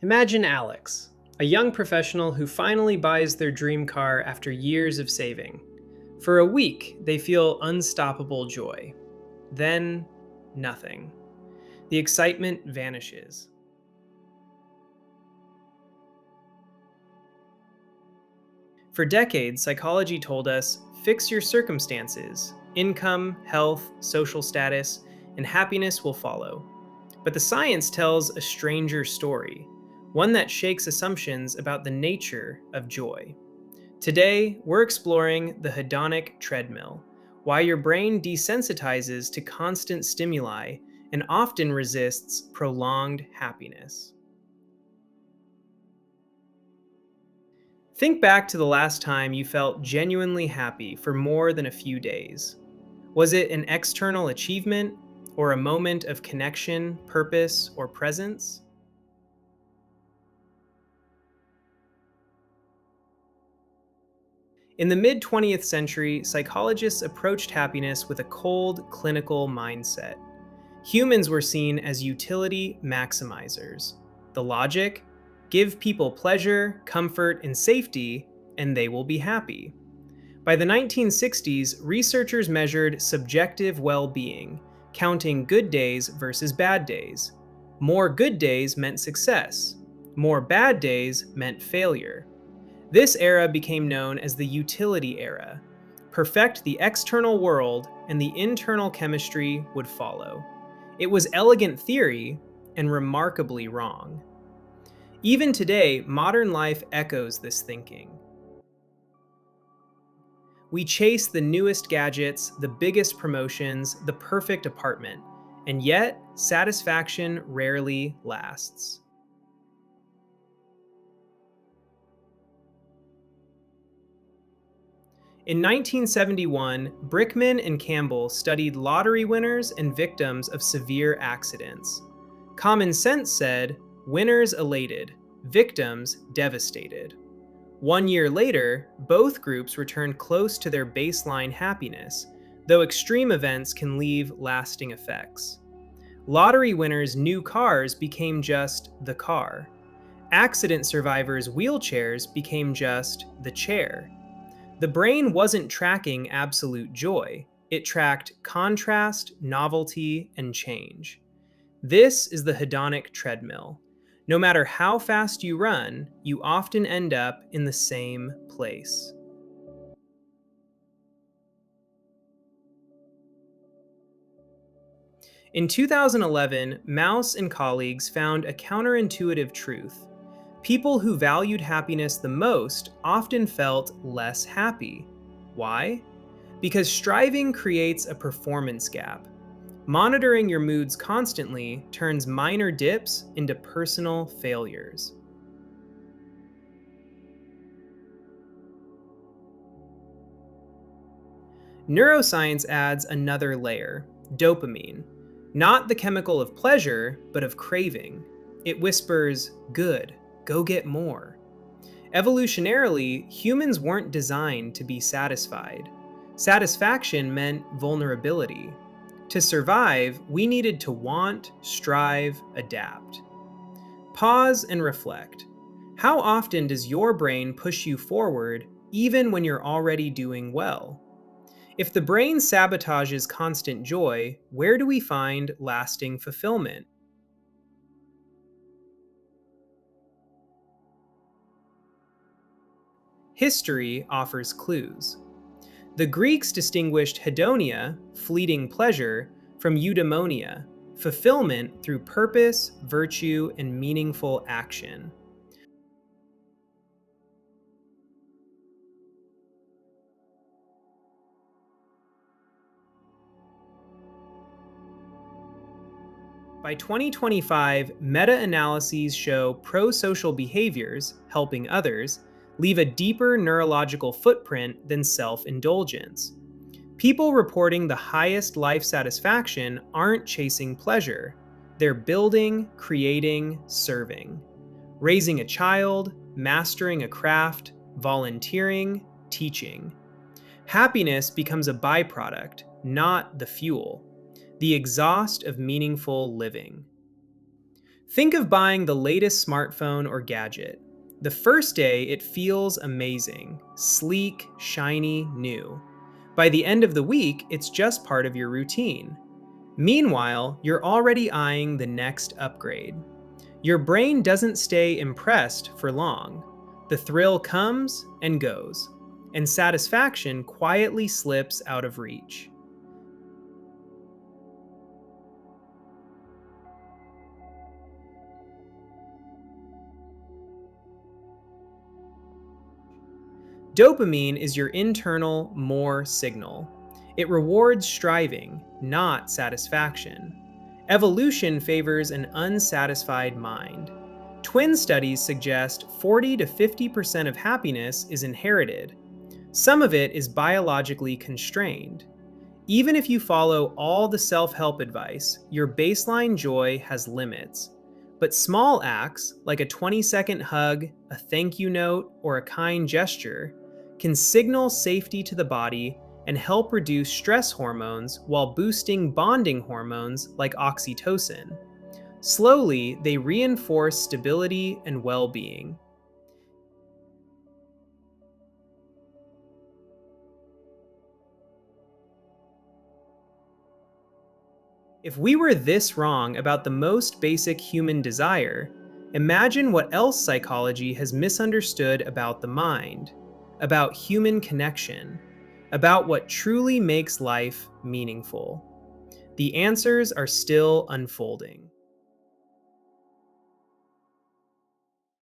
Imagine Alex, a young professional who finally buys their dream car after years of saving. For a week, they feel unstoppable joy. Then, nothing. The excitement vanishes. For decades, psychology told us fix your circumstances, income, health, social status, and happiness will follow. But the science tells a stranger story, one that shakes assumptions about the nature of joy. Today, we're exploring the hedonic treadmill, why your brain desensitizes to constant stimuli and often resists prolonged happiness. Think back to the last time you felt genuinely happy for more than a few days. Was it an external achievement, or a moment of connection, purpose, or presence? In the mid 20th century, psychologists approached happiness with a cold, clinical mindset. Humans were seen as utility maximizers. The logic: give people pleasure, comfort, and safety, and they will be happy. By the 1960s, researchers measured subjective well being, counting good days versus bad days. More good days meant success, more bad days meant failure. This era became known as the utility era. Perfect the external world, and the internal chemistry would follow. It was elegant theory and remarkably wrong. Even today, modern life echoes this thinking. We chase the newest gadgets, the biggest promotions, the perfect apartment, and yet satisfaction rarely lasts. In 1971, Brickman and Campbell studied lottery winners and victims of severe accidents. Common sense said, winners elated, victims devastated. 1 year later, both groups returned close to their baseline happiness, though extreme events can leave lasting effects. Lottery winners' new cars became just the car. Accident survivors' wheelchairs became just the chair. The brain wasn't tracking absolute joy, it tracked contrast, novelty, and change. This is the hedonic treadmill. No matter how fast you run, you often end up in the same place. In 2011, Mouse and colleagues found a counterintuitive truth. People who valued happiness the most often felt less happy. Why? Because striving creates a performance gap. Monitoring your moods constantly turns minor dips into personal failures. Neuroscience adds another layer: dopamine. Not the chemical of pleasure, but of craving. It whispers, good, go get more. Evolutionarily, humans weren't designed to be satisfied. Satisfaction meant vulnerability. To survive, we needed to want, strive, adapt. Pause and reflect. How often does your brain push you forward even when you're already doing well? If the brain sabotages constant joy, where do we find lasting fulfillment? History offers clues. The Greeks distinguished hedonia, fleeting pleasure, from eudaimonia, fulfillment through purpose, virtue, and meaningful action. By 2025, meta-analyses show pro-social behaviors, helping others, leave a deeper neurological footprint than self-indulgence. People reporting the highest life satisfaction aren't chasing pleasure. They're building, creating, serving. Raising a child, mastering a craft, volunteering, teaching. Happiness becomes a byproduct, not the fuel, the exhaust of meaningful living. Think of buying the latest smartphone or gadget. The first day, it feels amazing, sleek, shiny, new. By the end of the week, it's just part of your routine. Meanwhile, you're already eyeing the next upgrade. Your brain doesn't stay impressed for long. The thrill comes and goes, and satisfaction quietly slips out of reach. Dopamine is your internal more signal. It rewards striving, not satisfaction. Evolution favors an unsatisfied mind. Twin studies suggest 40 to 50% of happiness is inherited. Some of it is biologically constrained. Even if you follow all the self help advice, your baseline joy has limits. But small acts, like a 20-second hug, a thank you note, or a kind gesture, can signal safety to the body and help reduce stress hormones while boosting bonding hormones like oxytocin. Slowly, they reinforce stability and well being. If we were this wrong about the most basic human desire, imagine what else psychology has misunderstood about the mind, about human connection, about what truly makes life meaningful. The answers are still unfolding.